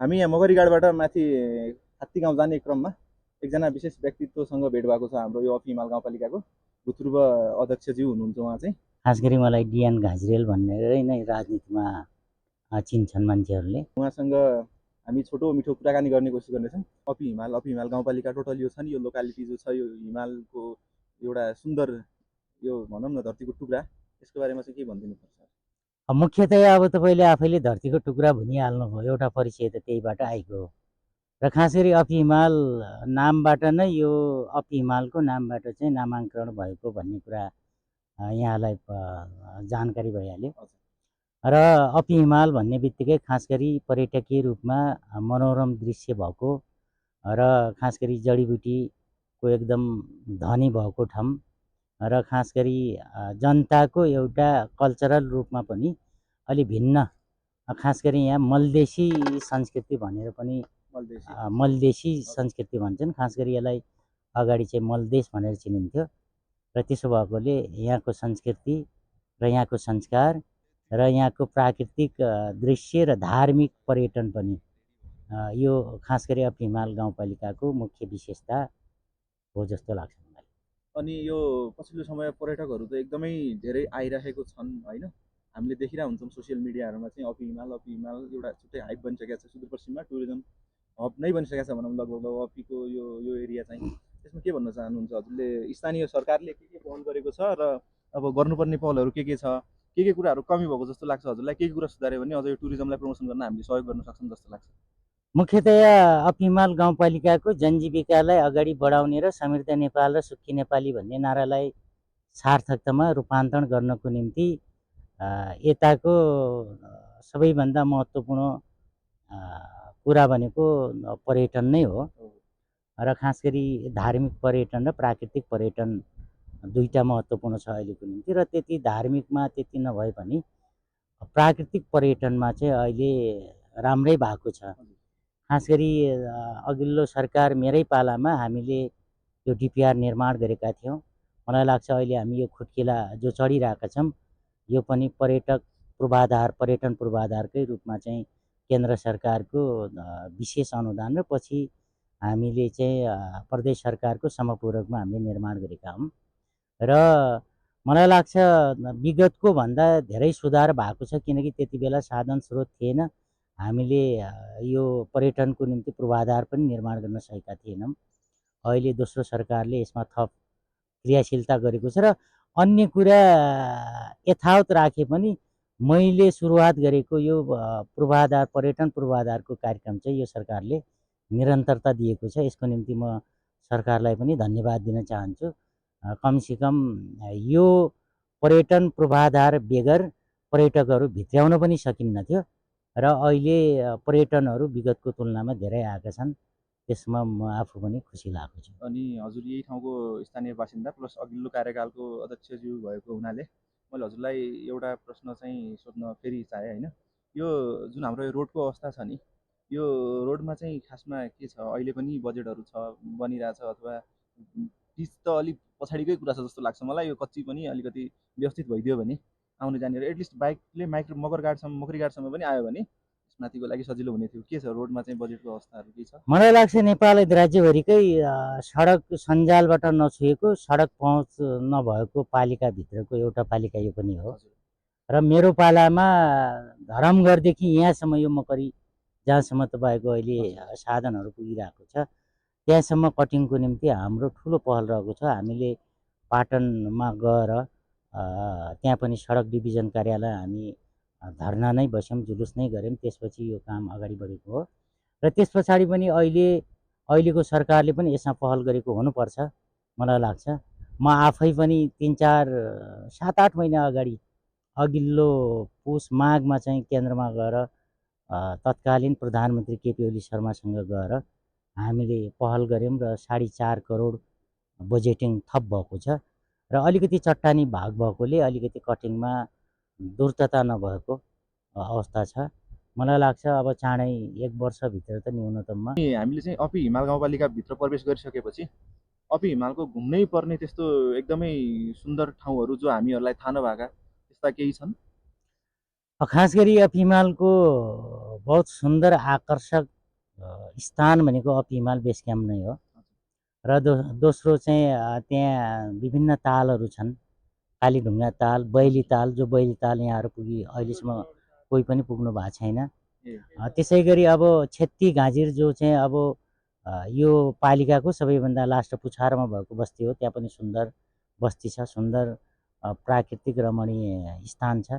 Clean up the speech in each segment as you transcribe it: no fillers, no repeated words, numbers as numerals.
हामी यहाँ मगरीगाडबाट माथि हात्ती गाउँ जाने क्रममा एकजना विशेष व्यक्तित्वसँग भेट भएको छ। हाम्रो यो अफि हिमाल गाउँपालिकाको भूतपूर्व अध्यक्षज्यू हुनुहुन्छ उहाँ चाहिँ। खास गरी मलाई डिएन घाजरेल भनेरै नै राजनीतिमा चिन्छन् मान्छेहरूले। उहाँसँग हामी छोटो मिठो कुराकानी गर्ने कोसिस गर्नेछौँ। अफि हिमाल गाउँपालिका टोटल यो छ नि, यो लोकालिटी जो छ यो हिमालको एउटा सुन्दर यो भनौँ न धरतीको टुक्रा, यसको बारेमा चाहिँ के भनिदिनु पर्छ? मुख्यतया अब तपाईँले आफैले धरतीको टुक्रा भनिहाल्नुभयो, एउटा परिचय त त्यहीबाट आएको हो। र खास गरी अफि हिमाल नामबाट नै यो अफि हिमालको नामबाट चाहिँ नामाङ्करण भएको भन्ने कुरा यहाँलाई जानकारी भइहाल्यो। र अफि हिमाल भन्ने बित्तिकै खास गरी पर्यटकीय रूपमा मनोरम दृश्य भएको र खास गरी जडीबुटीको एकदम धनी भएको ठाउँ र खास गरी जनताको एउटा कल्चरल रूपमा पनि अलि भिन्न, खास गरी यहाँ मल्देशी संस्कृति भनेर पनि मल्देशी संस्कृति भन्छन्। खास गरी यसलाई अगाडि चाहिँ मल्देश भनेर चिनिन्थ्यो र त्यसो भएकोले यहाँको संस्कृति र यहाँको संस्कार र यहाँको प्राकृतिक दृश्य र धार्मिक पर्यटन पनि यो खास गरी अफि हिमाल गाउँपालिकाको मुख्य विशेषता हो जस्तो लाग्छ मलाई। अनि यो पछिल्लो समय पर्यटकहरू त एकदमै धेरै आइरहेको छन् होइन? हामीले देखिरहेको हुन्छौँ सोसियल मिडियाहरूमा चाहिँ अफि हिमाल एउटा छुट्टै हाइप बनिसकेको छ। सुदूरपश्चिममा टुरिज्म हब नै बनिसकेको छ भनौँ लगभग अफिको यो एरिया चाहिँ। त्यसमा के भन्न चाहनुहुन्छ हजुरले? स्थानीय सरकारले के पहल गरेको छ र अब गर्नुपर्ने पहलहरू के छ? के कुराहरू कमी भएको जस्तो लाग्छ हजुरलाई? के कुरा सुधार्यो भने अझ यो टुरिज्मलाई प्रमोसन गर्न हामीले सहयोग गर्न सक्छौँ जस्तो लाग्छ? मुख्यतया अफि हिमाल गाउँपालिकाको जनजीविकालाई अगाडि बढाउने र समृद्ध नेपाल र सुखी नेपाली भन्ने नारालाई सार्थकतामा रूपान्तरण गर्नको निम्ति यताको सबैभन्दा महत्त्वपूर्ण कुरा भनेको पर्यटन नै हो। र खास गरी धार्मिक पर्यटन र प्राकृतिक पर्यटन दुईटा महत्त्वपूर्ण छ अहिलेको निम्ति। र त्यति धार्मिकमा त्यति नभए पनि प्राकृतिक पर्यटनमा चाहिँ अहिले राम्रै भएको छ। खास गरी अघिल्लो सरकार मेरै पालामा हामीले यो डिपिआर निर्माण गरेका थियौँ। मलाई लाग्छ अहिले हामी यो खुट्किला जो चढिरहेका छौँ यो पनि पर्यटन पूर्वाधारकै रूपमा चाहिँ केन्द्र सरकारको विशेष अनुदान र पछि हामीले चाहिँ प्रदेश सरकारको समपूरकमा हामीले निर्माण गरेका हौँ। र मलाई लाग्छ विगतको भन्दा धेरै सुधार भएको छ, किनकि त्यति बेला साधन स्रोत थिएन। हामीले यो पर्यटनको निम्ति पूर्वाधार पनि निर्माण गर्न सकेका थिएनौँ। अहिले दोस्रो सरकारले यसमा थप क्रियाशीलता गरेको छ र अन्य कुरा यथावत राखे पनि मैले सुरुवात गरेको यो पर्यटन पूर्वाधारको कार्यक्रम चाहिँ यो सरकारले निरन्तरता दिएको छ। यसको निम्ति म सरकारलाई पनि धन्यवाद दिन चाहन्छु। कमसेकम यो पर्यटन पूर्वाधार बेगर पर्यटकहरू भित्र्याउन पनि सकिन्न थियो र अहिले पर्यटनहरू विगतको तुलनामा धेरै आएका छन्। त्यसमा म आफू पनि खुसी लागेको छु। अनि हजुर यही ठाउँको स्थानीय बासिन्दा प्लस अघिल्लो कार्यकालको अध्यक्षज्यू भएको हुनाले मैले हजुरलाई एउटा प्रश्न चाहिँ सोध्न फेरि चाहेँ होइन? यो जुन हाम्रो यो रोडको अवस्था छ नि, यो रोडमा चाहिँ खासमा के छ? अहिले पनि बजेटहरू छ बनिरहेछ अथवा पिच त अलिक पछाडिकै कुरा छ जस्तो लाग्छ मलाई। यो कच्ची पनि अलिकति व्यवस्थित भइदियो भने आउने जानेहरू एटलिस्ट बाइकले मगरीघाटसम्म पनि आयो भने माथिको लागि सजिलो हुने थियो। के छ रोडमा चाहिँ बजेटको अवस्थाहरू के छ? मलाई लाग्छ नेपाल राज्यभरिकै सडक सञ्जालबाट नछुएको, सडक पहुँच नभएको पालिकाभित्रको एउटा पालिका यो पनि हो। र मेरो पालामा धरमगढदेखि यहाँसम्म यो मकरी जहाँसम्म तपाईँको अहिले साधनहरू पुगिरहेको छ त्यहाँसम्म कटिङको निम्ति हाम्रो ठुलो पहल रहेको छ। हामीले पाटनमा गएर त्यहाँ पनि सडक डिभिजन कार्यालय हामी धर्ना नै बस्यौँ, जुलुस नै गऱ्यौँ। त्यसपछि यो काम अगाडि बढेको हो र त्यस पछाडि पनि अहिलेको सरकारले पनि यसमा पहल गरेको हुनुपर्छ मलाई लाग्छ। म आफै पनि 7-8 महिना अगाडि अघिल्लो पुस माघमा चाहिँ केन्द्रमा गएर तत्कालीन प्रधानमन्त्री केपी ओली शर्मासँग गएर हामीले पहल गऱ्यौँ र 4.5 करोड बजेटिङ थप भएको छ र अलिकति चट्टानी भाग भएकोले अलिकति कटिङमा द्रुतता नभएको अवस्था छ। मलाई लाग्छ अब चाँडै 1 वर्षभित्र त न्यूनतममा हामीले चाहिँ अफि हिमाल गाउँपालिकाभित्र प्रवेश गरिसकेपछि अफि हिमालको घुम्नै पर्ने त्यस्तो एकदमै सुन्दर ठाउँहरू जो हामीहरूलाई थाहा नभएका त्यस्ता केही छन्? खास गरी अप हिमालको बहुत सुन्दर आकर्षक स्थान भनेको अप हिमाल बेस क्याम्प नै हो र दोस्रो चाहिँ त्यहाँ विभिन्न तालहरू छन्। कालीढुङ्गा ताल, बैली ताल, जो बैली ताल यहाँहरू पुगी अहिलेसम्म कोही पनि पुग्नु भएको छैन। त्यसै गरी अब छेत्ती घाँजिर जो चाहिँ अब यो पालिकाको सबैभन्दा लास्ट पुछारमा भएको बस्ती हो। त्यहाँ पनि सुन्दर बस्ती छ, सुन्दर प्राकृतिक रमणीय स्थान छ।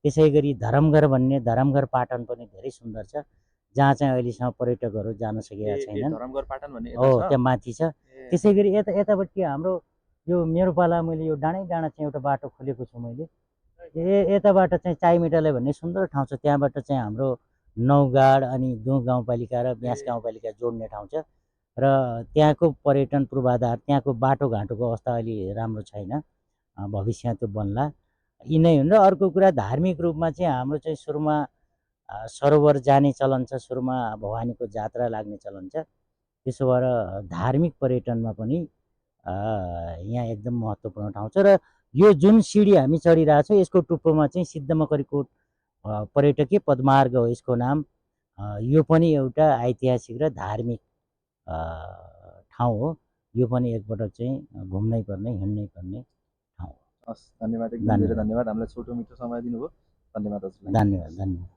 त्यसै गरी धरमघर भन्ने धरमघर पाटन पनि धेरै सुन्दर छ, जहाँ चाहिँ अहिलेसम्म पर्यटकहरू जान सकेका छैनन्। धरमघर पाटन भन्ने हो, त्यहाँ माथि छ। त्यसै गरी यतापट्टि हाम्रो यो मेरो पाला मैले यो डाँडै डाँडा चाहिँ एउटा बाटो खोलेको छु मैले। यताबाट चाहिँ चाइमेटालाई भन्ने सुन्दर ठाउँ छ, त्यहाँबाट चाहिँ हाम्रो नौगाड अनि दुह गाउँपालिका र ब्यास गाउँपालिका जोड्ने ठाउँ छ र त्यहाँको पर्यटन पूर्वाधार, त्यहाँको बाटोघाटोको अवस्था अहिले राम्रो छैन, भविष्यमा त्यो बन्ला। यी नै हुन्। र अर्को कुरा धार्मिक रूपमा चाहिँ हाम्रो चाहिँ सुरुमा सरोवर जाने चलन छ, सुरुमा भवानीको जात्रा लाग्ने चलन छ। त्यसो भएर धार्मिक पर्यटनमा पनि यहाँ एकदम महत्त्वपूर्ण ठाउँ छ। र यो जुन सिडी हामी चढिरहेको छौँ यसको टुप्पोमा चाहिँ सिद्धमकरीकोट पर्यटकीय पदमार्ग हो यसको नाम। यो पनि एउटा ऐतिहासिक र धार्मिक ठाउँ हो। यो पनि एकपटक चाहिँ घुम्नै पर्ने, हिँड्नै पर्ने ठाउँ हो। हस्, धन्यवाद, एकदम धेरै धन्यवाद। हामीलाई छोटो मिठो समय दिनुभयो। धन्यवाद हजुरलाई। धन्यवाद।